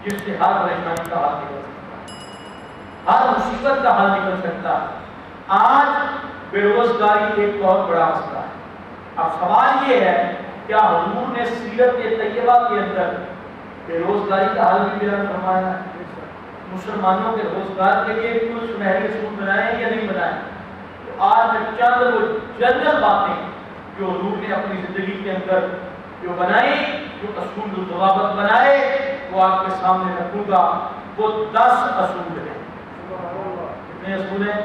جس سے ہر پریشانی کا حل نکل سکتا ہے، ہر مصیبت کا حل نکل سکتا ہے۔ آج بے روزگاری ایک بہت بڑا مسئلہ ہے۔ اب سوال یہ ہے، کیا حضور نے سیرت طیبہ کے اندر بے روزگاری کا حل بھی بیان فرمایا ہے؟ مسلمانوں کے روزگار کے لیے کوئی سنہری اصول بنائے یا نہیں بنائے؟ تو آج میں چند وہ جنرل باتیں جو حضور نے اپنی زندگی کے اندر جو بنائی، جو اصول و ضوابط بنائے، وہ آپ کے سامنے رکھوں گا۔ وہ 10 اصول ہیں۔ کتنے اصول ہیں؟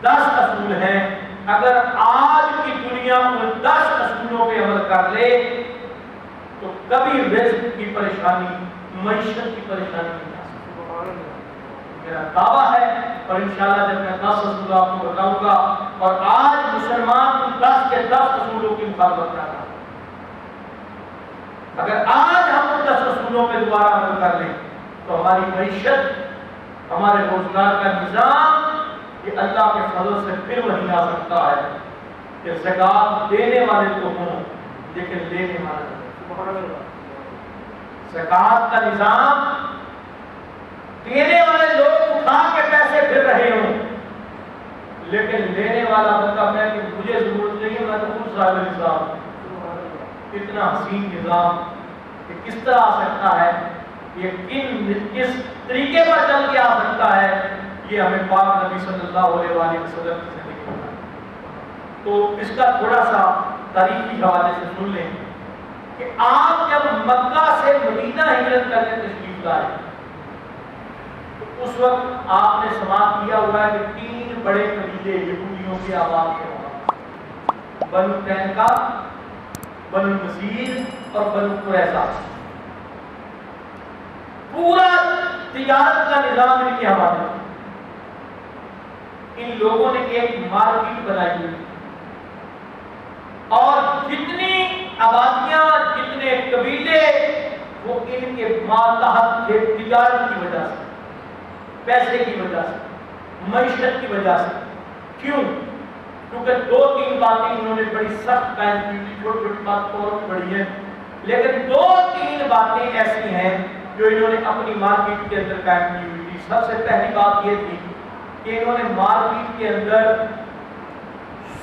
10 اصول ہیں۔ اگر آج کی دنیا ان 10 اصولوں پہ عمل کر لے تو کبھی رزق کی پریشانی، معیشت کی پریشانی نہیں آ سکتی۔ میرا دعویٰ ہے، اور انشاءاللہ جب میں 10 اصول آپ کو بتاؤں گا، اور آج مسلمان ان 10 کے 10 اصولوں کی مخالفت کر رہا ہے، اگر آج ہم ان 10 اصولوں پہ دوبارہ عمل کر لیں تو ہماری معیشت، ہمارے روزگار کا نظام یہ اللہ کے فضل سے پھر وہی آ سکتا ہے کہ زکوٰۃ دینے والے تو ہوں لیکن لینے والے نہیں۔ زکوٰۃ کا نظام دینے والے لوگ اٹھا کے پیسے پھر رہے ہوں، لیکن لینے والا بندہ میں کہ مجھے ضرورت نہیں ہے، میں تو خود صاحب نظام۔ اتنا حسین نظام کہ کس طرح آ سکتا ہے، یہ کس طریقے پر چل کے آ سکتا ہے، یہ ہمیں پاک نبی صلی اللہ علیہ وآلہ وسلم کی زندگی میں۔ تو اس کا تھوڑا سا تاریخی حوالے سے سن لیں کہ آپ جب مکہ سے مدینہ ہجرت کرنے تشریف لائے تو اس وقت آپ نے سماعت کیا ہوا ہے کہ 3 بڑے قبیلے یہودیوں کے آباد کے وہاں، بنو قینقاع، بنو نذیر اور بنو قریظہ، پورا تجارت کا نظام ان کے حوالے۔ ان لوگوں نے ایک مارکیٹ بنائی ہوئی اور جتنی آبادیاں، جتنے قبیلے، وہ ان کے ماتحت تھے تجارت کی وجہ سے، پیسے کی وجہ سے، معیشت کی وجہ سے۔ کیوں؟ کیونکہ 2-3 باتیں انہوں نے بڑی سخت قائم کی تھی، چھوٹی چھوٹی بات اور بھی بڑی ہیں، لیکن 2-3 باتیں ایسی ہیں جو انہوں نے اپنی مارکیٹ کے اندر قائم کی ہوئی تھی۔ سب سے پہلی بات یہ تھی کہ انہوں نے مارکیٹ کے اندر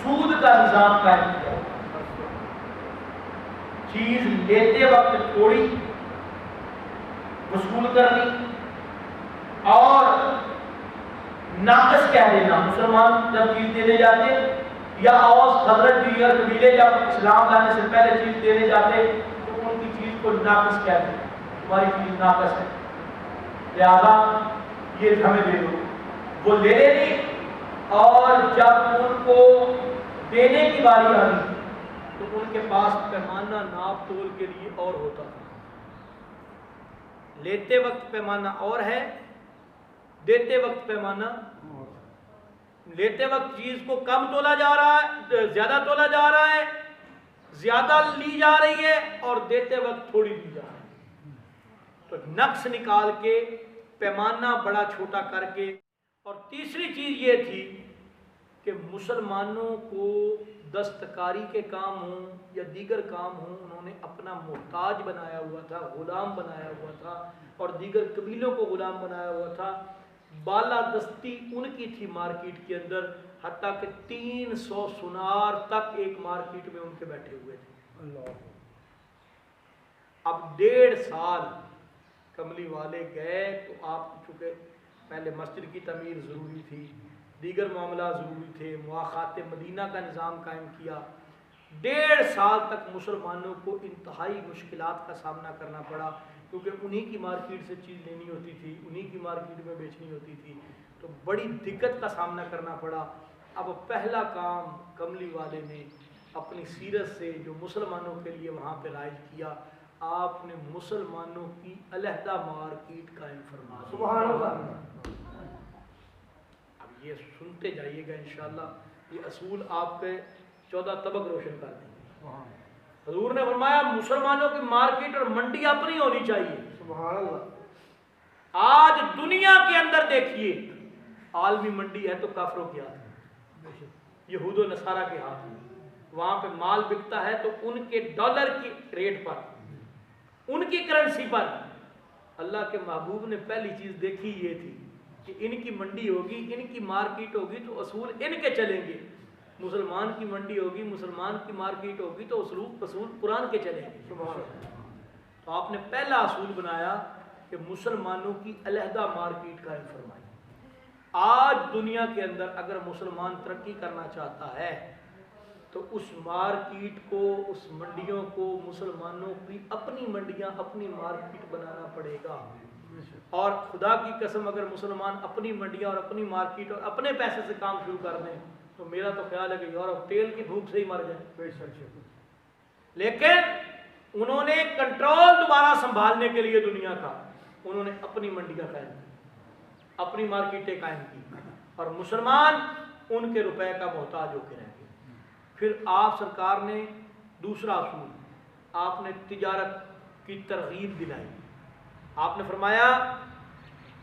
سود کا نظام قائم کیا، چیز لیتے وقت تھوڑی وصول کرنی اور ناقص کہہ دینا۔ مسلمان جب چیز دینے جاتے یا اوس خزرج دیگر قبیلے جب اسلام لانے سے پہلے چیز دینے جاتے تو ان کی چیز کو ناقص کہہ دینا، تمہاری چیز ناقص ہے لہذا یہ ہمیں دے دو، وہ لے لینی، اور جب ان کو دینے کی باری آنی تو ان کے پاس پیمانہ ناپ تول کے لیے اور ہوتا تھا۔ لیتے وقت پیمانہ اور ہے، دیتے وقت پیمانہ، لیتے وقت چیز کو کم تولا جا رہا ہے، زیادہ تولا جا رہا ہے، زیادہ لی جا رہی ہے، اور دیتے وقت تھوڑی لی جا رہی ہے۔ تو نقص نکال کے، پیمانہ بڑا چھوٹا کر کے، اور تیسری چیز یہ تھی کہ مسلمانوں کو دستکاری کے کام ہوں یا دیگر کام ہوں، انہوں نے اپنا محتاج بنایا ہوا تھا، غلام بنایا ہوا تھا، اور دیگر قبیلوں کو غلام بنایا ہوا تھا۔ بالادستی ان کی تھی مارکیٹ کے اندر، حتیٰ کہ 300 سنار تک ایک مارکیٹ میں ان کے بیٹھے ہوئے تھے۔ اب 1.5 سال کملی والے گئے تو آپ چونکہ پہلے مسجد کی تعمیر ضروری تھی، دیگر معاملات ضروری تھے، مواخات مدینہ کا نظام قائم کیا۔ 1.5 سال تک مسلمانوں کو انتہائی مشکلات کا سامنا کرنا پڑا، کیونکہ انہی کی مارکیٹ سے چیز لینی ہوتی تھی، انہی کی مارکیٹ میں بیچنی ہوتی تھی، تو بڑی دقت کا سامنا کرنا پڑا۔ اب پہلا کام کملی والے نے اپنی سیرت سے جو مسلمانوں کے لیے وہاں پہ رائج کیا، آپ نے مسلمانوں کی علیحدہ مارکیٹ قائم فرما دی۔ سبحان اللہ۔ اب یہ سنتے جائیے گا انشاءاللہ، یہ اصول آپ کے 14 طبق روشن کر دیں گے۔ حضور نے فرمایا مسلمانوں کی مارکیٹ اور منڈی اپنی ہونی چاہیے۔ سبحان اللہ۔ آج دنیا کے اندر دیکھیے، عالمی منڈی ہے تو کافروں کے ہاتھ میں، یہود و نصارہ کے ہاتھ میں، وہاں پہ مال بکتا ہے تو ان کے ڈالر کی ریٹ پر، ان کی کرنسی پر، اللہ کے محبوب نے پہلی چیز دیکھی یہ تھی کہ ان کی منڈی ہوگی، ان کی مارکیٹ ہوگی تو اصول ان کے چلیں گے. مسلمان کی منڈی ہوگی، مسلمان کی مارکیٹ ہوگی تو اصول قرآن کے چلیں گے. تو آپ نے پہلا اصول بنایا کہ مسلمانوں کی علیحدہ مارکیٹ قائم فرمائی. آج دنیا کے اندر اگر مسلمان ترقی کرنا چاہتا ہے تو اس مارکیٹ کو، اس منڈیوں کو مسلمانوں کی اپنی منڈیاں، اپنی مارکیٹ بنانا پڑے گا. اور خدا کی قسم اگر مسلمان اپنی منڈیاں اور اپنی مارکیٹ اور اپنے پیسے سے کام شروع کر دیں تو میرا تو خیال ہے کہ یورپ تیل کی بھوک سے ہی مر جائے. لیکن انہوں نے کنٹرول دوبارہ سنبھالنے کے لیے دنیا کا، انہوں نے اپنی منڈیاں قائم کی، اپنی مارکیٹیں قائم کی، اور مسلمان ان کے روپے کا محتاج ہو کے رہ گئے. پھر آپ سرکار نے دوسرا اصول، آپ نے تجارت کی ترغیب دلائی. آپ نے فرمایا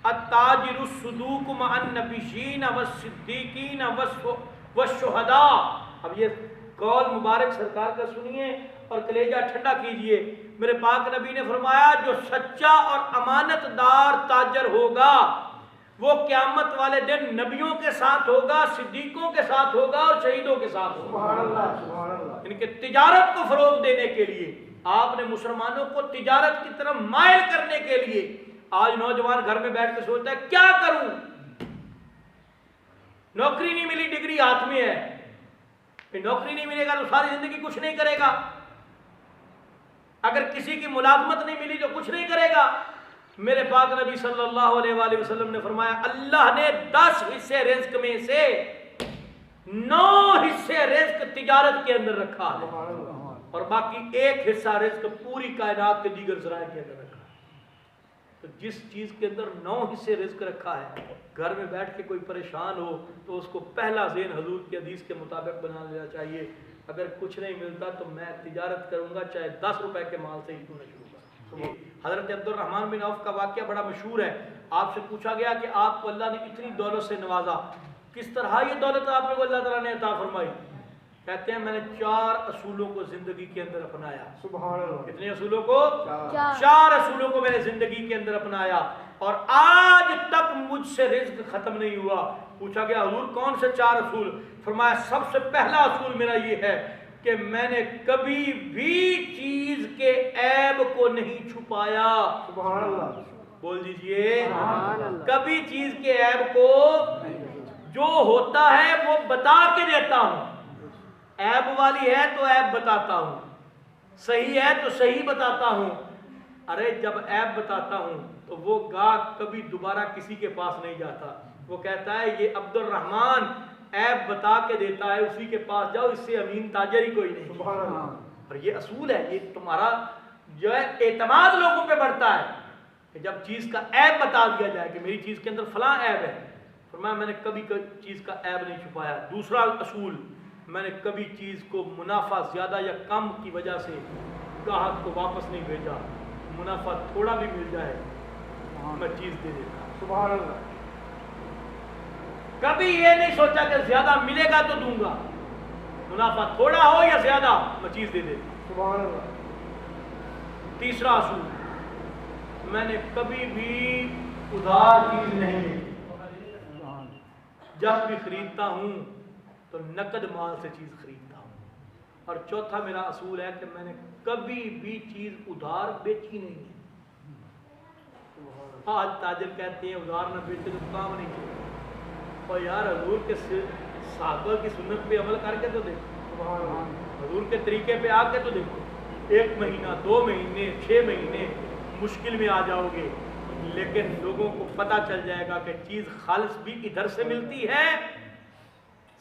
التاجر الصدوق مع النبیین والصدیقین والشہداء. اب یہ قول مبارک سرکار کا سنیے اور کلیجہ ٹھنڈا کیجئے. میرے پاک نبی نے فرمایا جو سچا اور امانت دار تاجر ہوگا وہ قیامت والے دن نبیوں کے ساتھ ہوگا، صدیقوں کے ساتھ ہوگا اور شہیدوں کے ساتھ ہوگا. سبحان اللہ. ان کے تجارت کو فروغ دینے کے لیے آپ نے مسلمانوں کو تجارت کی طرف مائل کرنے کے لیے، آج نوجوان گھر میں بیٹھ کے سوچتا ہے کیا کروں، نوکری نہیں ملی، ڈگری ہاتھ میں ہے، نوکری نہیں ملے گا تو ساری زندگی کچھ نہیں کرے گا، اگر کسی کی ملازمت نہیں ملی تو کچھ نہیں کرے گا. میرے پاک نبی صلی اللہ علیہ وآلہ وسلم نے فرمایا اللہ نے 10 حصے رزق میں سے 9 حصے رزق تجارت کے اندر رکھا ہے اور باقی 1 حصہ رزق پوری کائنات کے دیگر ذرائع کے اندر رکھا ہے. تو جس چیز کے اندر 9 حصے رزق رکھا ہے، گھر میں بیٹھ کے کوئی پریشان ہو تو اس کو پہلا ذہن حضور کی حدیث کے مطابق بنا لینا چاہیے، اگر کچھ نہیں ملتا تو میں تجارت کروں گا، چاہے 10 روپے کے مال سے ہی کیوں نہ شروع کر. حضرت عبد الرحمن بن عوف کا واقعہ بڑا مشہور ہے. آپ سے پوچھا گیا کہ آپ کو اللہ نے اتنی دولت سے نوازا، کس طرح یہ دولت آپ کو اللہ تعالیٰ نے عطا فرمائی؟ کہتے ہیں میں نے 4 اصولوں کو زندگی کے اندر اپنایا. سبحان اللہ. کتنے اصولوں کو؟ 4 اصولوں کو میں نے زندگی کے اندر اپنایا اور آج تک مجھ سے رزق ختم نہیں ہوا. پوچھا گیا حضور کون سے 4 اصول؟ فرمایا سب سے پہلا اصول میرا یہ ہے کہ میں نے کبھی بھی چیز کے عیب کو نہیں چھپایا. سبحان اللہ. بول دیجئے کبھی چیز کے عیب کو، جو ہوتا ہے وہ بتا کے دیتا ہوں، عیب والی ہے تو عیب بتاتا ہوں، صحیح ہے تو صحیح بتاتا ہوں. ارے جب عیب بتاتا ہوں تو وہ گاہک کبھی دوبارہ کسی کے پاس نہیں جاتا، وہ کہتا ہے یہ عبد الرحمن عیب بتا کے دیتا ہے، اسی کے پاس جاؤ، اس سے امین تاجر ہی کوئی نہیں. سبحان اللہ. اور یہ اصول ہے، یہ تمہارا جو ہے اعتماد لوگوں پہ بڑھتا ہے کہ جب چیز کا عیب بتا دیا جائے کہ میری چیز کے اندر فلاں عیب ہے. فرمایا میں نے کبھی چیز کا عیب نہیں چھپایا. دوسرا اصول، میں نے کبھی چیز کو منافع زیادہ یا کم کی وجہ سے گاہک کو واپس نہیں بھیجا، منافع تھوڑا بھی مل جائے میں چیز دے دیتا. سبحان اللہ. کبھی یہ نہیں سوچا کہ زیادہ ملے گا تو دوں گا، منافع تھوڑا ہو یا زیادہ میں چیز دے دیتا. سبحان اللہ. تیسرا اصول، میں نے کبھی بھی ادھار چیز نہیں لی، جب بھی خریدتا ہوں تو نقد مال سے چیز خریدتا ہوں. اور چوتھا میرا اصول ہے کہ میں نے کبھی بھی چیز ادھار بیچی نہیں ہے. آج تاجر کہتے ہیں ادھار نہ بیچے تو کام نہیں چلے. اور یار حضور کے صحابہ کی سنت پہ عمل کر کے تو دیکھو، حضور کے طریقے پہ آ کے تو دیکھو. 1 مہینہ 2 مہینے 6 مہینے مشکل میں آ جاؤ گے، لیکن لوگوں کو پتہ چل جائے گا کہ چیز خالص بھی ادھر سے ملتی ہے،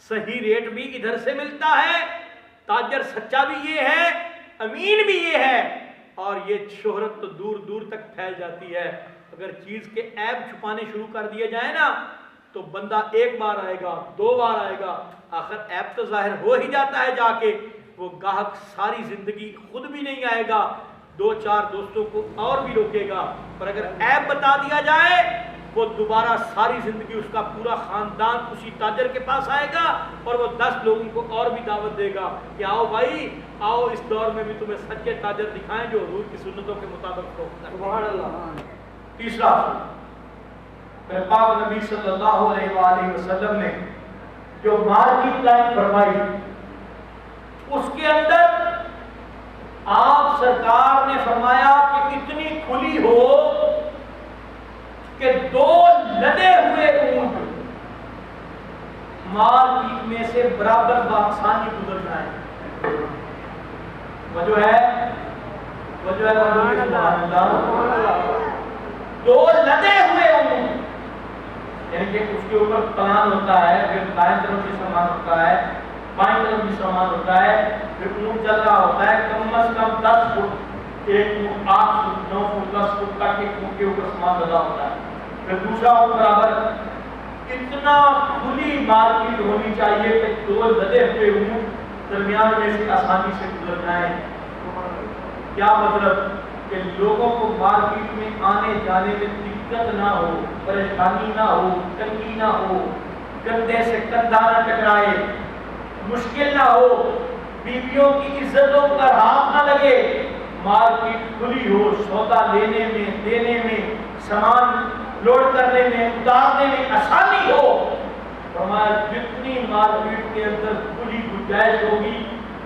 صحیح ریٹ بھی ادھر سے ملتا ہے، تاجر سچا بھی یہ ہے، امین بھی یہ ہے. اور یہ شہرت تو دور دور تک پھیل جاتی ہے. اگر چیز کے عیب چھپانے شروع کر دیے جائیں نا تو بندہ 1 بار آئے گا، 2 بار آئے گا، آخر عیب تو ظاہر ہو ہی جاتا ہے. جا کے وہ گاہک ساری زندگی خود بھی نہیں آئے گا، 2-4 دوستوں کو اور بھی روکے گا. پر اگر عیب بتا دیا جائے وہ دوبارہ ساری زندگی اس کا پورا خاندان اسی تاجر کے پاس آئے گا اور وہ 10 لوگوں کو اور بھی دعوت دے گا کہ آؤ بھائی آؤ، اس دور میں بھی تمہیں سچے تاجر دکھائیں جو حضور کی سنتوں کے مطابق. سبحان اللہ. تیسرا اصول پھر پاک نبی صلی اللہ علیہ وآلہ وسلم نے جو مارکیٹ لائن فرمائی اس کے اندر آپ سرکار نے فرمایا کہ اتنی کھلی ہو کہ 2 لدے ہوئے اونٹ مارکیٹ میں سے برابر باکسانی گزر جائیں. وجہ ہے سبحان اللہ 2 لدے ہوئے اونٹ یعنی کہ اس کے اوپر پلان ہوتا ہے پھر دائیں طرف بھی سامان ہوتا ہے بائیں طرف بھی سامان ہوتا ہے پھر اونٹ چل رہا ہوتا ہے کم از کم 10 فٹ ایک اونٹ 8 فٹ 9 فٹ 10 فٹ تک ایک اونٹ کے اوپر سامان لگا ہوتا ہے پھر دوسرا اونٹ برابر. اتنا کھلی مارکیٹ ہونی چاہیے کہ 2 لدے ہوئے اونٹ درمیان میں سے آسانی سے گزر جائیں. کیا مطلب کہ لوگوں کو مارکیٹ میں آنے جانے میں دقت نہ ہو پریشانی نہ ہو تنگی نہ ہو کندھے سے کندھا نہ ٹکرائے مشکل نہ ہو بیویوں کی عزتوں پر ہاتھ نہ لگے مارکیٹ کھلی ہو سودا لینے میں دینے میں سامان لوڈ کرنے میں اتارنے میں آسانی ہو. ہمارا جتنی مارکیٹ کے اندر کھلی گنجائش ہوگی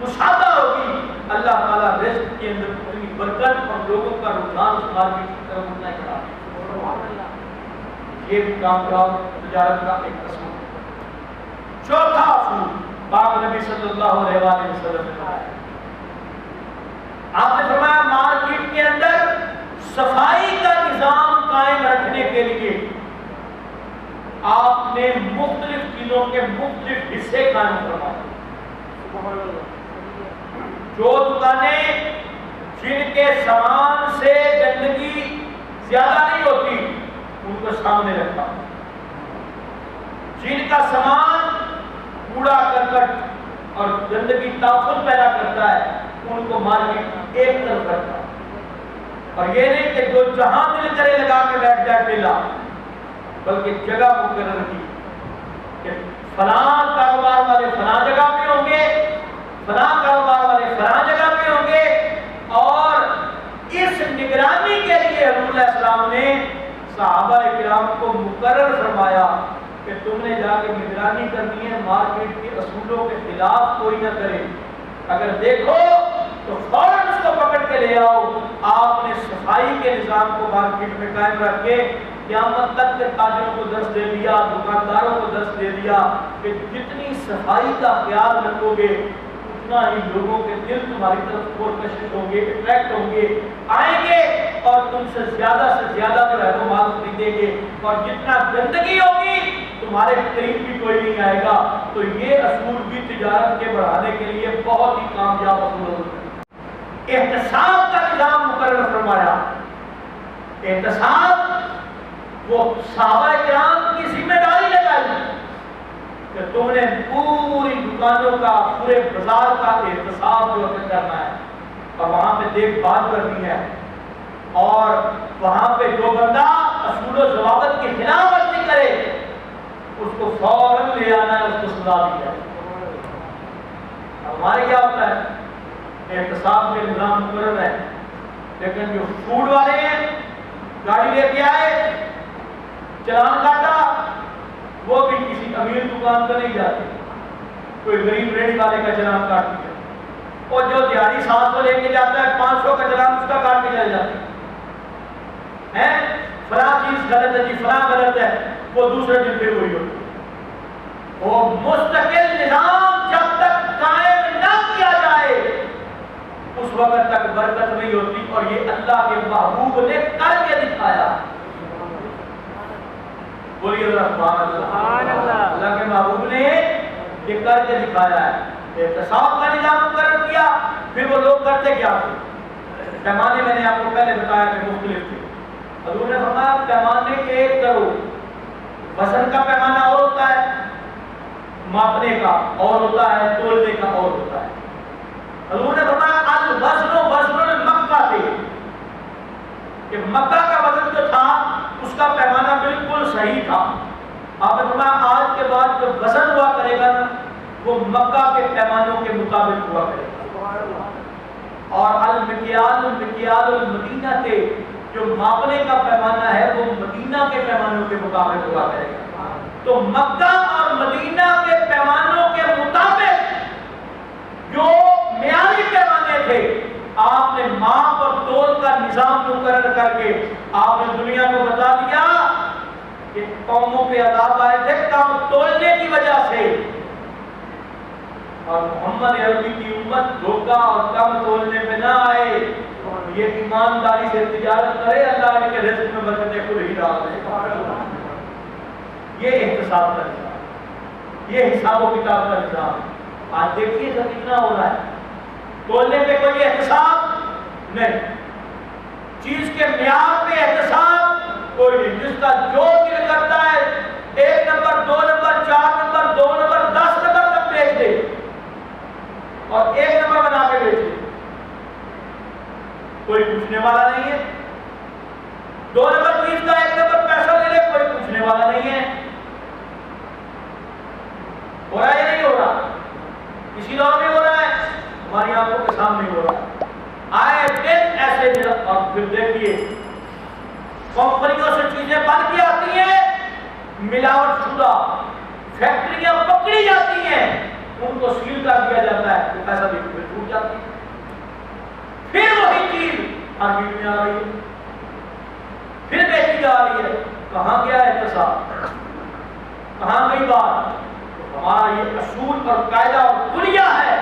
مشاہدہ ہوگی اللہ تعالیٰ رزق کے اندر اتنی برکت اور لوگوں کا رجحان اس مارکیٹ کی طرف اتنا ہی بڑھا. یہ بھی کام کراؤ تجارت کا ایک اصول. چوتھا اصول پاک نبی صلی اللہ علیہ وسلم نے بتایا. آپ نے فرمایا مارکیٹ کے اندر صفائی کا نظام قائم رکھنے کے لیے آپ نے مختلف چیزوں کے مختلف حصے قائم فرمائے. جو دکانیں جن کے سامان سے گندگی زیادہ نہیں ہوتی ان کو سامنے رکھا. جن کا سامان کوڑا کرکٹ اور گندگی تعفن پیدا کرتا ہے ان کو مارکیٹ ایک طرف رکھا. اور یہ نہیں کہ جو جہاں دل کرے لگا کے بیٹھ جائے پیلا بلکہ جگہ مقرر کی کہ فلاں کاروبار والے فلاں جگہ پہ ہوں گے فلاں کاروبار والے فلاں جگہ پہ ہوں گے. اور اس نگرانی کے لیے حضور علیہ السلام نے صحابہ کرام کو مقرر فرمایا کہ تم نے جا کے نگرانی کرنی ہے مارکیٹ کے اصولوں کے خلاف کوئی نہ کرے. اگر دیکھو تو فوراً اس کو پکڑ کے لے آؤ. آپ نے صفائی کے نظام کو مارکیٹ میں قائم رکھ کے قیامت تک کے تاجروں کو درس دے دیا دکانداروں کو درس دے دیا کہ جتنی صفائی کا خیال رکھو گے اتنا ہی لوگوں کے دل تمہاری طرف پرکشش ہوں گے اٹریکٹ ہوں گے آئیں گے اور تم سے زیادہ جو ہے وہ مال خریدیں گے. اور جتنا گندگی ہوگی تمہارے قریب بھی کوئی نہیں آئے گا. تو یہ اصول بھی تجارت کے بڑھانے کے لیے بہت ہی کامیاب اصول ہوتے ہیں. احتساب کا نظام مقرر فرمایا. احتساب وہ صحابہ کرام کی ذمہ داری لگائی کہ تم نے پوری دکانوں کا پورے بازار کا احتساب جو کرنا ہے اور وہاں پہ دیکھ بھال کرنی ہے. اور وہاں پہ جو بندہ اصول و ضوابط کی خلاف ورزی کرے اس کو فوراً لے آنا ہے اس کو سزا دی جائے. ہمارے کیا ہوتا ہے احتساب کے نظام مقرر ہے لیکن جو فوڈ والے ہیں گاڑی لے کے آئے چلان کاٹا وہ بھی کسی امیر دکان پر نہیں جاتے کوئی غریب ریٹ والے کا چلان کاٹ دیا. اور جو دیہاڑی 700 لے کے جاتا ہے 500 کا چلان اس کا کاٹ کے چل جاتے ہیں. فلاں چیز غلط ہے جی فلاں غلط ہے وہ دوسرے دن پہ وہی ہوتی ہے. وہ مستقل نظام جب تک قائم نہ کیا جائے اس وقت تک برکت نہیں ہوتی. اور یہ اللہ کے محبوب نے کر کے دکھایا. بولیے سبحان اللہ. اللہ کے محبوب نے یہ کر کے دکھایا ہے. احتساب کا نظام مقرر کیا. پھر وہ لوگ کرتے کیا تھے پیمانے میں نے آپ کو پہلے بتایا کہ مختلف تھے. حضور نے فرمایا پیمانے ایک کرو. وزن کا پیمانہ اور ہوتا ہے ماپنے کا اور ہوتا ہے تولنے کا اور ہوتا ہے. حضور نے فرمایا الوزن وزن مکہ تھے کہ مکہ کا وزن جو تھا اس کا پیمانہ بالکل صحیح تھا. آپ نے فرمایا آج کے بعد جو وزن ہوا کرے گا وہ مکہ کے پیمانوں کے مطابق ہوا کرے گا. اور المکیال المدینہ تھے جو ماپنے کا پیمانہ ہے وہ مدینہ کے پیمانوں کے مطابق ہوا کرے گا. تو مکہ اور مدینہ کے پیمانوں کے مطابق جو معیاری پیمانے تھے آپ نے ماپ اور تول کا نظام مقرر کر کے آپ نے دنیا کو بتا دیا کہ قوموں پہ عذاب آئے تھے کم تولنے کی وجہ سے، اور محمد عربی کی امت دھوکہ اور کم تولنے میں نہ آئے. یہ ایمانداری سے تجارت کرے، اللہ ان کے رزق میں برکتیں خود ہی ڈال دے. یہ احتساب کا نظام، یہ حساب و کتاب کا نظام. آج دیکھیے گا کتنا ہو رہا ہے. تولنے پہ کوئی احتساب نہیں، چیز کے معیار پہ احتساب کوئی نہیں. جس کا جو دل کرتا ہے 1 number 2 number 4 number 2 number 10 number تک بیچ دے اور 1 نمبر بنا کے بیچ دے، کوئی پوچھنے والا نہیں ہے. 2 نمبر چیز کا 1 نمبر پیسہ لے لے، کوئی پوچھنے والا نہیں ہے. ہو رہا ہے یا نہیں ہو رہا؟ اسی دور میں ہو رہا ہے، ہماری آنکھوں کے سامنے ہو رہا ہے. آئے دن ایسے. اور پھر دیکھیے کمپنیوں سے چیزیں بن کے آتی ہیں، ملاوٹ شدہ فیکٹریاں پکڑی جاتی ہیں، ان کو سیل کر دیا جاتا ہے، پیسہ بھی چھوٹ جاتی ہے. پھر وہی چیز مارکیٹ میں آ رہی ہے، پھر بیچی جا رہی ہے. کہاں گیا احتساب؟ کہاں گئی بات؟ ہمارا یہ اصول اور قاعدہ اور کلیہ ہے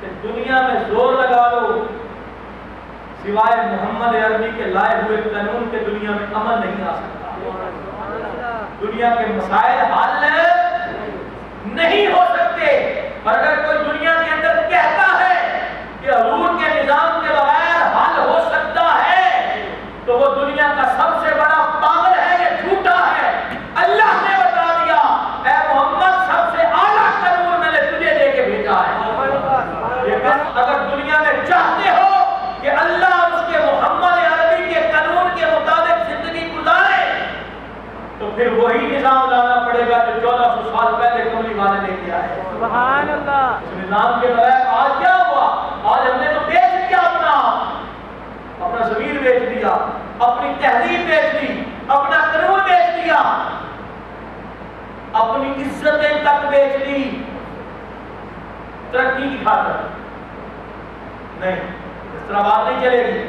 کہ دنیا میں زور لگا لو، سوائے محمد عربی کے لائے ہوئے قانون کے دنیا میں امن نہیں آ سکتا. دنیا کے مسائل حل نہیں ہو سکتے. اور اگر کوئی دنیا کے اندر کہتا ہے کہ حضور کے نظام کے بغیر حل ہو سکتا ہے تو وہ دنیا کا سب سے بڑا پاگل ہے، یہ جھوٹا ہے. اللہ نے بتا دیا اے محمد سب سے اعلیٰ قانون میں نے تجھے دے کے بھیجا ہے. لیکن اگر دنیا میں چاہتے ہو کہ اللہ اس کے محمد عربی کے قانون کے مطابق زندگی گزارے تو پھر وہی نظام لانا پڑے گا جو 1400 سال پہلے کملی والے لے کے آئے. سبحان اللہ. اس نظام کے بغیر آج کیا ہوا؟ آج ہم نے تو بیچ دیا، اپنا ضمیر بیچ دیا، اپنی تہذیب بیچ دی، اپنا قانون بیچ دیا، اپنی عزتیں تک بیچ دی ترقی کی خاطر. نہیں، اس طرح بات نہیں چلے گی.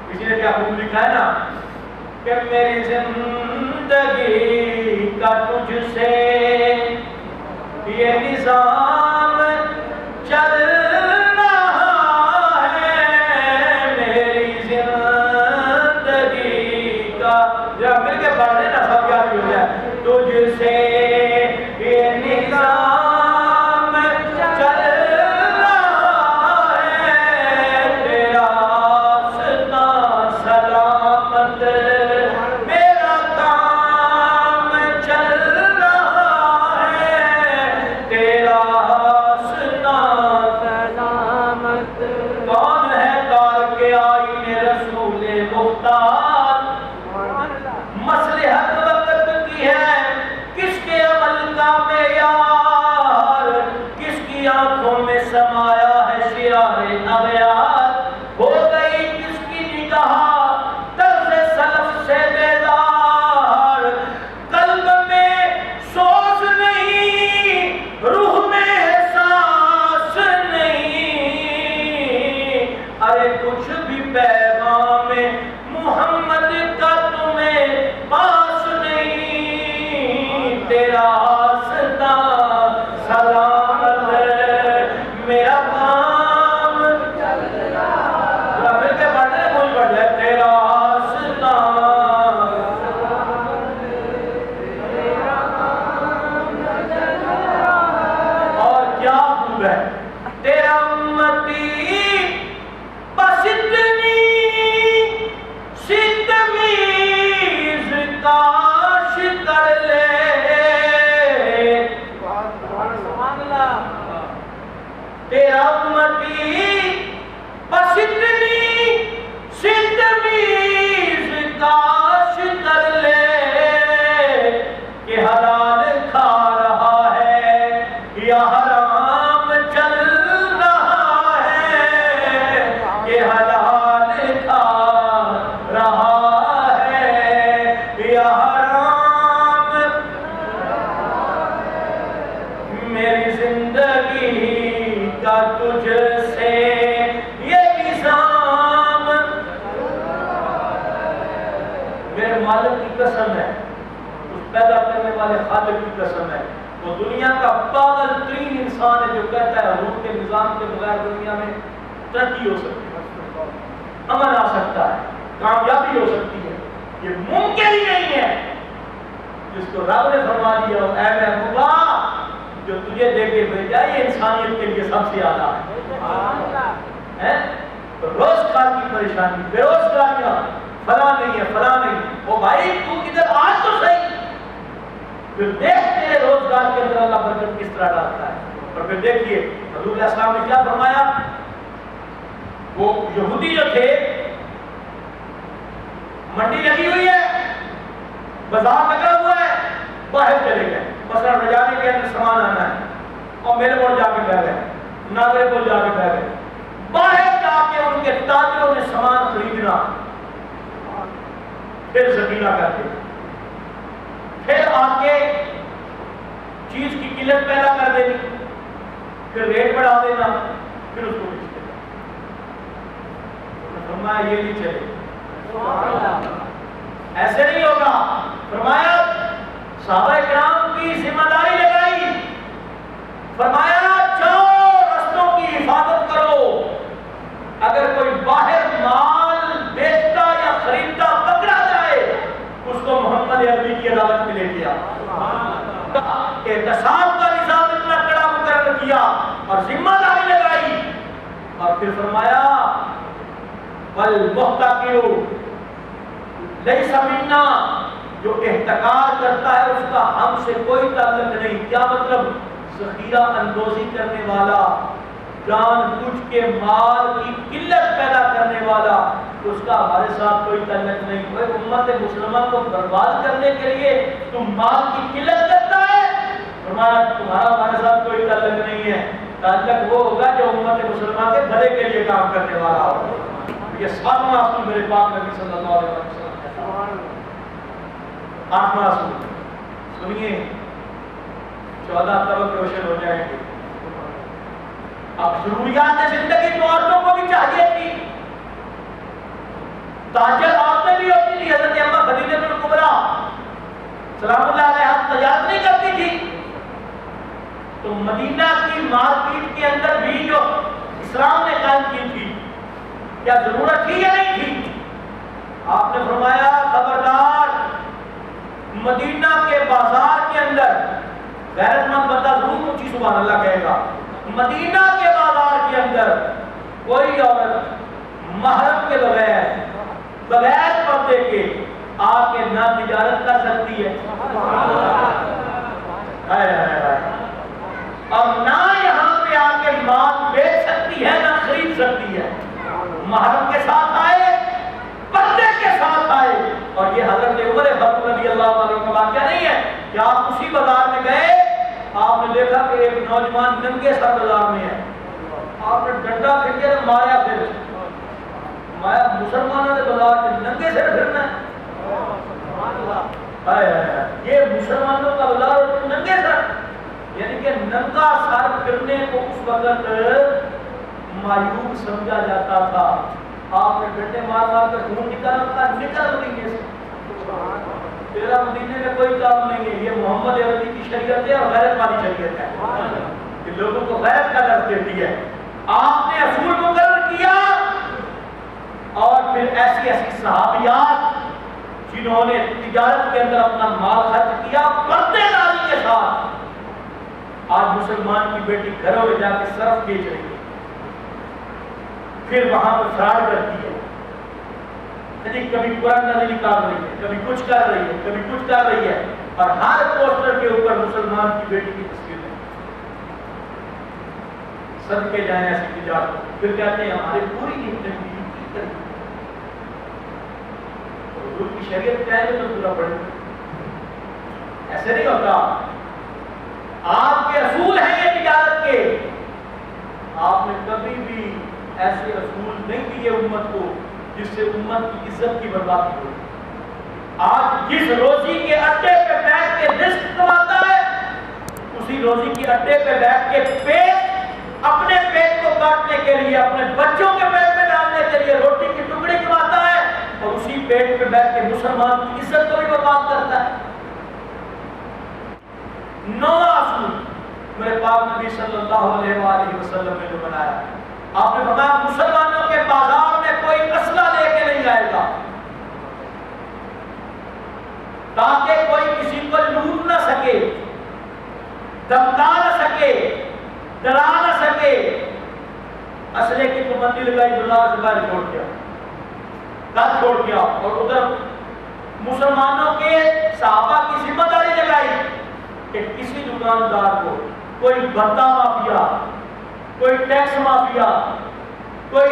کسی نے کیا خوب لکھا ہے نا کہ میری زندگی کا تجھ سے یہ نظام چل رہا ہے، میری زندگی کا. جب مل کے پڑھ لیں نا سب یاد ہو جائے. تجھ سے یہ نظام چل رہا ہے، تیرا راستہ سلامت، میرا کام چل رہا ہے، تیرا راستہ سلامت. کون ہے کار کے آئین رسول مختار؟ مصلحت وقت کی ہے، کس کے عمل کا معیار، کس کی آنکھوں میں سمایا ہے شعار اغیار، ہو گئی کس کی نگاہ طرز سلف سے بیدار، قلب میں سوز نہیں، روح میں احساس نہیں. ارے پیدا کرنے والے خالق کی قسم ہے، وہ دنیا کا پاگل ترین انسان ہے جو کہتا ہے حروف کے نظام کے بغیر دنیا میں ترقی ہو سکتی ہے، امن آ سکتا ہے، کامیابی ہو سکتی ہے، یہ ممکن ہی نہیں ہے۔ جس کو رب نے فرما دیا اے محبوبہ جو تجھے دے کے بھیجا یہ انسانیت کے لیے سب سے زیادہ ہے۔ روزگار کی پریشانی، بے روزگاریاں، فلاں نہیں ہے فلاں نہیں، وہ بھائی تو ادھر آ تو صحیح، پھر دیکھ تیرے روزگار کے اندر اللہ برکت کس طرح ڈالتا ہے۔ اور پھر دیکھیے حضور علیہ السلام نے کیا فرمایا، وہ یہودی جو تھے منڈی لگی ہوئی ہے، بازار لگا ہوا ہے، باہر چلے گئے، مثلا رجانے کے اندر سامان آنا ہے اور میرے پور جا کے بیٹھ گئے، ناگرے پور جا کے بیٹھ گئے، باہر جا کے ان کے تاجروں نے سامان خریدنا، پھر ذخیرہ کرتے، پھر آ کے چیز کی قلت پیدا کر دینی، پھر ریٹ بڑھا دینا، پھر اس کو بیچ دینا۔ فرمایا یہ نہیں چلے، ایسے نہیں ہوگا۔ فرمایا صحابہ کرام کی ذمہ داری لگائی، فرمایا جاؤ رستوں کی حفاظت کرو، اگر کوئی باہر مال بیچتا یا خریدتا پکڑا جائے اس کو محمد عربی کی عدالت میں لے گیا، احتساب کا نظام اتنا کڑا مقرر کیا اور ذمہ داری لگائی، اور پھر فرمایا والمحتقر لیس منا، جو احتکار کرتا ہے اس کا ہم سے کوئی تعلق نہیں۔ کیا مطلب؟ ذخیرہ اندوزی کرنے والا، جان بوجھ کے مال کی قلت پیدا کرنے والا، اس کا ہمارے ساتھ کوئی تعلق نہیں۔ کوئی امت مسلمہ کو برباد کرنے کے لیے تم مال کی قلت کرتا ہے، تمہارا ہمارے ساتھ کوئی تعلق نہیں ہے۔ تعلق وہ ہوگا جو امت مسلمہ کے بھلے کے لیے کام کرنے والا ہو۔ یہ ساتواں اصول میرے پاک نبی صلی اللہ علیہ وسلم۔ آٹھواں اصول سنیے، 14 طبق روشن ہو جائیں گے۔ اب ضروریات زندگی تو عورتوں کو بھی چاہیے تھی، تاجر عورتیں بھی ہوتی تھی۔ حضرت اماں خدیجہ بنت کبریٰ سلام اللہ علیہا تجارت نہیں کرتی تھی، تو مدینہ کی مارکیٹ کے اندر بھی جو اسلام نے قائم کی تھی، کیا ضرورت تھی یا نہیں تھی؟ آپ نے فرمایا خبردار، مدینہ کے بازار کے اندر غیرت مند بندہ ضرور اونچی سبحان اللہ کہے گا، مدینہ کے بازار کے اندر کوئی عورت محرم کے بغیر پردے کے آ کے نہ تجارت کر سکتی ہے اور نہ یہاں پہ آ کے مال بیچ سکتی ہے، نہ خرید سکتی ہے۔ محرم کے ساتھ آئے، پردے کے ساتھ آئے۔ اور یہ حضرت عمر فاروق رضی اللہ عنہ کا واقعہ نہیں ہے کہ آپ اسی بازار میں گئے، آپ نے دیکھا کہ ایک نوجوان ننگے سر بازار میں ہے، آپ نے ڈنڈا پھر کے ماریا، پھر مایا مسلمانوں نے بازار میں ننگے سر پھرنا ہے، یہ مسلمانوں کا بازار اور ننگے سر، یعنی کہ ننگا سر پھرنے کو اس وقت معیوب سمجھا جاتا تھا۔ آپ نے ڈنڈے مار مار کر خون نکالا تھا، نکل مدینے سے، تیرا مدینے میں کوئی کام نہیں ہے۔ یہ محمد عربی کی شریعت ہے اور غیرت والی شریعت ہے، یہ لوگوں کو غیرت کا درس دیتی ہے۔ آپ نے اصول مقرر کیا اور پھر ایسی ایسی صحابیات جنہوں نے تجارت کے اندر اپنا مال خرچ کیا پردے داری کے ساتھ، آج مسلمان کی بیٹی گھروں میں جا کے صرف بیچ رہی ہے، پھر وہاں پر فراڈ کرتی ہے، کبھی قرآن نازل نکال رہی ہے، کبھی کچھ کر رہی ہے، کبھی کچھ کر رہی ہے، اور ہر پوسٹر کے اوپر مسلمان کی بیٹی کی تصویر ہے۔ صدقے جائیں ایسی تجارت، پھر کہتے ہیں ہماری پوری زندگی حضور کی شریعت کیا ہے تو پورا پڑھیں، ایسے نہیں ہوتا۔ آپ کے اصول ہیں یہ تجارت کے، آپ نے کبھی بھی ایسے اصول نہیں دیے امت کو جس سے امت کی عزت کی بربادی ہو۔ آج جس روزی کے اڈے پہ بیٹھ کے رزق کماتا ہے، اسی روزی کے اڈے پہ بیٹھ کے پیٹ، اپنے پیٹ کو کاٹنے کے لیے، اپنے بچوں کے پیٹ میں ڈالنے کے لیے روٹی کی ٹکڑی کماتا ہے، اور اسی پیٹ پہ بیٹھ کے مسلمان کی عزت کو بھی برباد کرتا ہے۔ نواں اصول میرے پاک نبی صلی اللہ علیہ وآلہ وسلم نے جو بنایا، آپ نے فرمایا مسلمانوں کے بازار میں کوئی اسلحہ لے کے نہیں آئے گا تاکہ کوئی کسی کو لوٹ نہ سکے، دھمکا نہ سکے، ڈرا نہ سکے۔ اسلحے کی پابندی لگائی، بازار سے باہر چھوڑ دیا، گھر چھوڑ دیا، اور ادھر مسلمانوں کے صحابہ کی ذمہ داری لگائی کہ کسی دکاندار کو کوئی بھتہ مافیا، کوئی ٹیکس مافیا، کوئی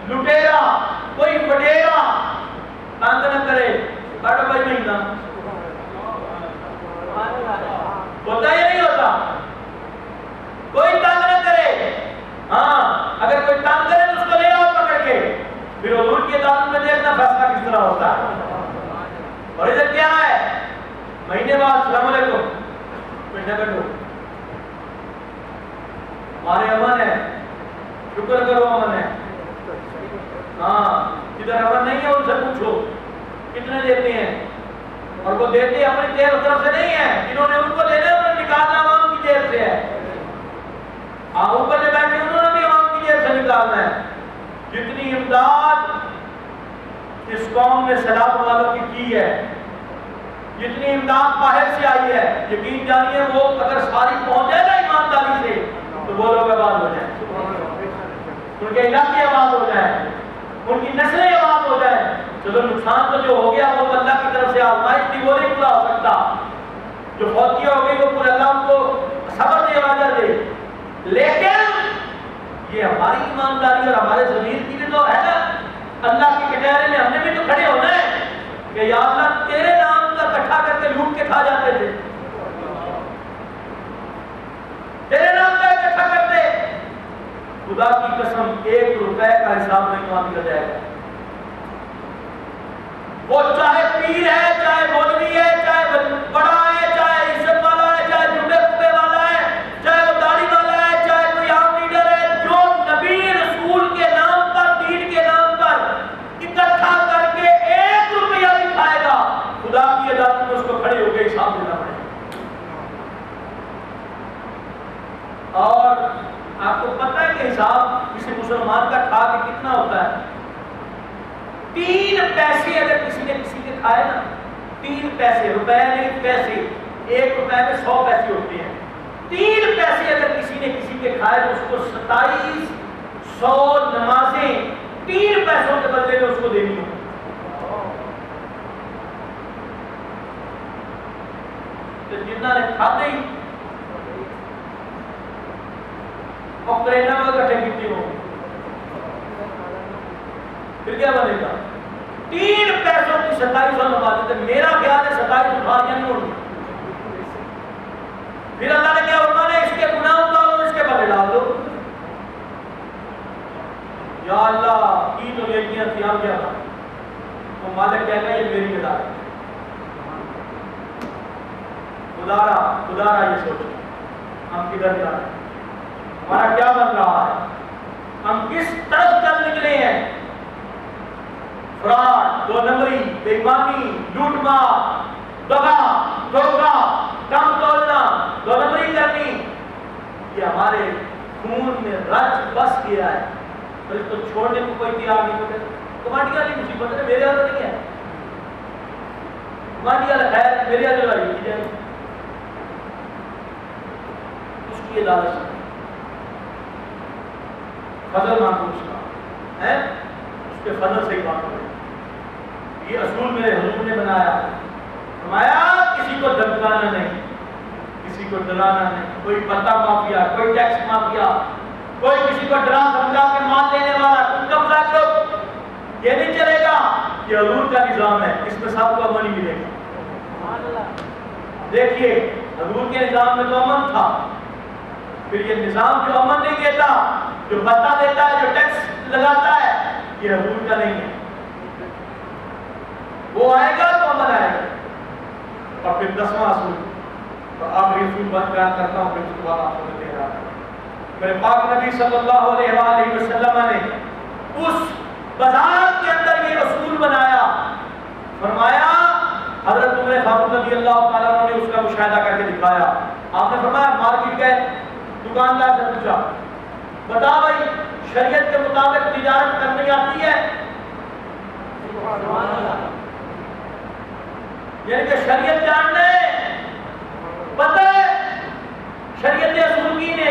لٹیرا، کوئی وڈیرا تنگ نہ کرے۔ کٹ بھائی مہینہ ہوتا یا نہیں ہوتا؟ کوئی تنگ نہ کرے۔ ہاں اگر کوئی تنگ کرے تو اس کو لے آؤ پکڑ کے، پھر حضور کی عدالت میں دیکھنا فیصلہ کس طرح ہوتا ہے۔ اور ادھر کیا ہے؟ مہینے بعد السلام علیکم، مہینہ کٹو، ہمارے امن ہے، شکر کرو امن ہے۔ ہاں جدھر امن نہیں ہے ان سے پوچھو کتنے دیتے ہیں، اور وہ دیتے اپنی جیب طرف سے نہیں ہے، جنہوں نے ان کو دینا انہوں نے نکالنا عوام کی جیب سے ہے۔ اوپر سے بیٹھے انہوں نے بھی عوام کی جیب سے نکالنا ہے۔ جتنی امداد اس قوم نے سیلاب والوں کی ہے، جتنی امداد باہر سے آئی ہے، یقین جانیے وہ اگر ساری پہنچ جائے نا ایمانداری سے تو وہ لوگ آباد ہو جائیں، ان کے علاقے آباد ہو جائیں، ان کی نسلیں آباد ہو جائیں۔ چلو نقصان تو جو ہو گیا وہ اللہ کی طرف سے آزمائش تھی، وہ نہیں پورا ہو سکتا۔ جو فوتیاں ہو گئی وہ پورا اللہ ان کو صبر دے، اجر دے، لیکن یہ ہماری ایمانداری اور ہمارے ضمیر کی بھی تو ہے نا۔ اللہ کے کٹہرے میں ہم نے بھی تو کھڑے ہونا ہے کہ یا اللہ تیرے نام کا اکٹھا کر کے لوٹ کے کھا جاتے تھے، تیرے نام کا اکٹھا کرتے، خدا کی قسم 1 روپے کا حساب نہیں مانگا جائے گا۔ وہ چاہے پیر ہے، چاہے مولوی ہے، چاہے بڑا ہے، چاہے عزت والا ہے، چاہے جمعے کبے والا ہے، چاہے وہ داڑھی والا ہے، چاہے کوئی عام لیڈر ہے، جو نبی رسول کے نام پر، دین کے نام پر اکٹھا کر کے 1 روپیہ بھی کھائے گا، خدا کی عدالت میں اس کو کھڑے ہو کے حساب دینا پڑے گا۔ اور آپ کو پتہ ہے کہ حساب کسی مسلمان کا کھا کے کتنا ہوتا ہے؟ 3 پیسے اگر کسی نے کسی کے کھائے نا، 3 پیسے، روپے نہیں پیسے، 1 روپے میں 100 پیسے ہوتے ہیں، 3 پیسے اگر کسی نے کسی کے کھائے تو اس کو 2700 نمازیں 3 پیسوں کے بدلے میں اس کو دینی ہوں۔ تو جنہوں نے کھاتے ہی اور کرینا میں کٹھے کیتے ہوں، پھر کیا بنے گا؟ 3 پیسوں کی 2700 نمازیں، میرا خیال ہے 2700 بھاریاں نہیں ہوگی۔ پھر اللہ نے کیا فرمایا؟ اس کے گناہ اتارو، اس کے بدلے ڈال دو۔ یا اللہ کی تو نیکیاں تھی، ہم کیا تھا؟ وہ مالک کہتا ہے یہ میری ادا ہے۔ خدا یہ سوچو ہم کدھر جا رہے ہیں، ہمارا کیا بن رہا ہے، ہم کس طرف چل نکلے ہیں؟ فراڈ، 2 نمبری، بے ایمانی، لوٹ مار، دغا، دھوکہ، کم تولنا، 2 نمبری کرنی، یہ ہمارے خون میں رچ بس گیا ہے، اور اس کو چھوڑنے کو کوئی تیار نہیں ہوتے۔ کمانڈی والی مصیبت ہے، میرے ہاتھ نہیں ہے، کمانڈی والا خیر میرے ہاتھ والی کی جائے، اس کی عدالت سے فضل مانگو، اس کا ہے اس کے فضل سے ہی بات کرے۔ یہ اصول میرے حضور نے بنایا، فرمایا کسی کو دھمکانا نہیں، کسی کو ڈرانا نہیں، کوئی پتہ مافیا، کوئی ٹیکس مافیا، کوئی کسی کو ڈرا دھمکا کے مال لینے والا، تم قبضہ کرو، یہ نہیں چلے گا۔ یہ حضور کا نظام ہے، اس میں سب کو امن ہی ملے گا۔ دیکھیے حضور کے نظام میں تو امن تھا، پھر یہ نظام جو امن نہیں دیتا، جو پتہ دیتا ہے، جو ٹیکس لگاتا ہے، یہ حضور کا نہیں ہے۔ وہ آئے گا تو امن آئے گا۔ اور پھر 10واں اصول، تو آخری اصول بات بیان کرتا ہوں، پھر اس کے بعد آپ کو دے رہا ہے۔ میرے پاک نبی صلی اللہ علیہ وآلہ وسلم نے اس بازار کے اندر یہ اصول بنایا، فرمایا حضرت عمر فاروق رضی اللہ تعالیٰ عنہ نے اس کا مشاہدہ کر کے دکھایا آپ نے فرمایا مارکیٹ گئے, دکاندار سے پوچھا بتا بھائی شریعت کے مطابق تجارت کرنی آتی ہے؟ یعنی کہ شریعت جاننے پتہ ہے شریعت اصول کی نے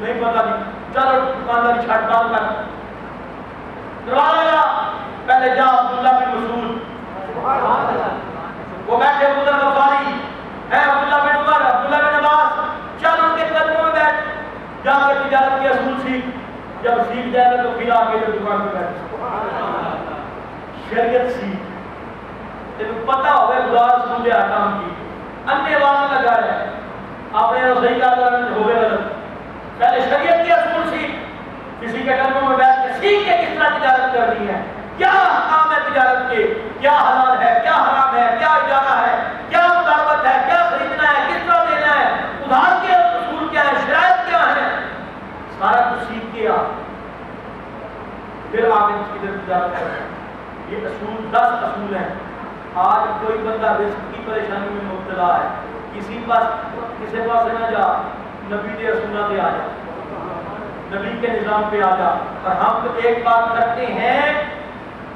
نہیں پتا نہیں. چلو دکانداری چھٹ ڈال کر دروازہ پہلے جا عبداللہ بن مسعود وہ بیٹھے عبداللہ غفاری ہے, عبداللہ بن عمر, عبداللہ بن عباس, چل ان کے قدموں میں بیٹھ جا کے تجارت کے اصول سیکھ. جب سیکھ جائے گا تو پھر آگے جو دکان پہ بیٹھ شریعت سیکھ. تمہیں پتا ہوگا خدا رسول کے احکام کی انے وہاں لگا ہے آپ نے صحیح کہا ہو گئے غلط. پہلے شریعت کے اصول سیکھ, کسی کے قدموں میں بیٹھ کے سیکھ کے کس طرح تجارت کرنی ہے, کیا احکام ہے تجارت کے, کیا حلال ہے, کیا حرام ہے, کیا اجارہ ہے, کیا مداربت ہے, کیا خریدنا ہے, کس طرح دینا ہے, ادھار کے اصول کیا ہے, شرائط کیا ہے, سارا کچھ سیکھ کے پھر آگے تجارت کرنا. یہ اصول 10 اصول ہیں. آج کوئی بندہ رزق کی پریشانی میں مبتلا ہے, کسی پاس نہ جا, نبی کے اصولات پہ آ جا, نبی کے نظام پہ آ جا. اور ہم تو ایک بات کرتے ہیں,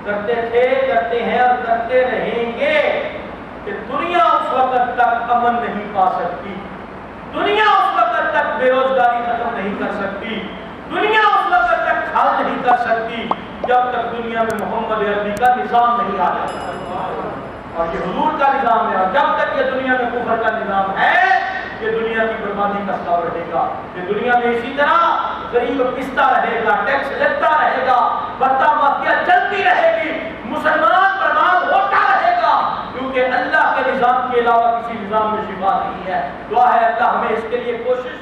کرتے تھے, کرتے ہیں اور کرتے رہیں گے کہ دنیا اس وقت تک امن نہیں پا سکتی, دنیا اس وقت تک بے روزگاری ختم نہیں کر سکتی, دنیا اس وقت تک حل نہیں کر سکتی جب تک دنیا میں محمد عربی کا نظام نہیں آ جاتا. اور یہ حضور کا نظام ہے, اور جب تک یہ دنیا میں کفر کا نظام ہے یہ دنیا کی بربادی کا سبب رہے گا. یہ دنیا میں اسی طرح غریب پستا رہے گا, ٹیکس لیتا رہے گا, بتا مافیا چلتی رہے گی, مسلمان برباد ہوتا رہے گا, کیونکہ اللہ کے نظام کے علاوہ کسی نظام میں شفا نہیں ہے. دعا ہے اللہ ہمیں اس کے لیے کوشش